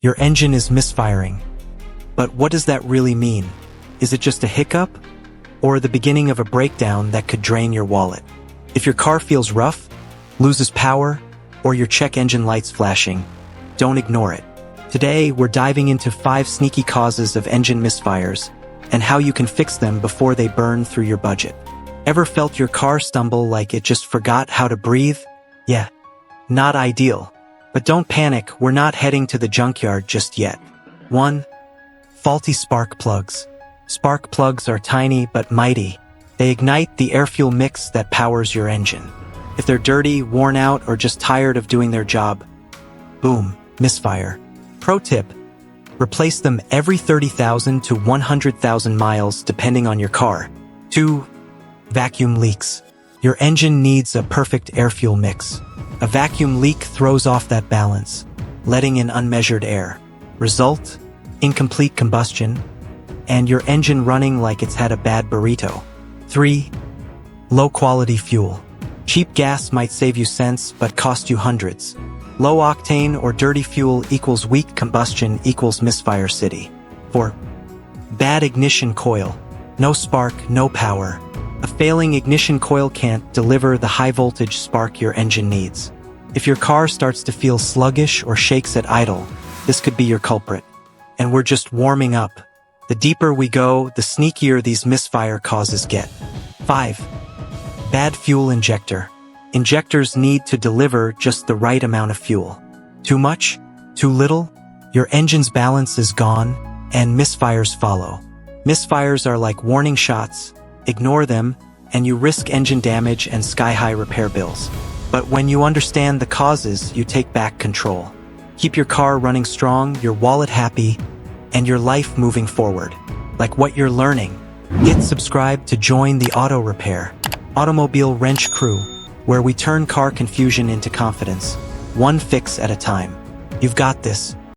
Your engine is misfiring. But what does that really mean? Is it just a hiccup? Or the beginning of a breakdown that could drain your wallet? If your car feels rough, loses power, or your check engine light's flashing, don't ignore it. Today, we're diving into 5 sneaky causes of engine misfires and how you can fix them before they burn through your budget. Ever felt your car stumble like it just forgot how to breathe? Yeah, not ideal. But don't panic, we're not heading to the junkyard just yet. 1. Faulty spark plugs. Spark plugs are tiny but mighty. They ignite the air-fuel mix that powers your engine. If they're dirty, worn out, or just tired of doing their job, boom, misfire. Pro tip: replace them every 30,000 to 100,000 miles depending on your car. 2. Vacuum leaks. Your engine needs a perfect air-fuel mix. A vacuum leak throws off that balance, letting in unmeasured air. Result: incomplete combustion, and your engine running like it's had a bad burrito. 3. Low-quality fuel. Cheap gas might save you cents but cost you hundreds. Low octane or dirty fuel equals weak combustion equals misfire city. 4. Bad ignition coil. No spark, no power. A failing ignition coil can't deliver the high-voltage spark your engine needs. If your car starts to feel sluggish or shakes at idle, this could be your culprit. And we're just warming up. The deeper we go, the sneakier these misfire causes get. 5. Bad fuel injector. Injectors need to deliver just the right amount of fuel. Too much? Too little? Your engine's balance is gone, and misfires follow. Misfires are like warning shots. Ignore them, and you risk engine damage and sky-high repair bills. But when you understand the causes, you take back control. Keep your car running strong, your wallet happy, and your life moving forward. Like what you're learning. Hit subscribe to join the Auto Repair, Automobile Wrench Crew, where we turn car confusion into confidence, one fix at a time. You've got this.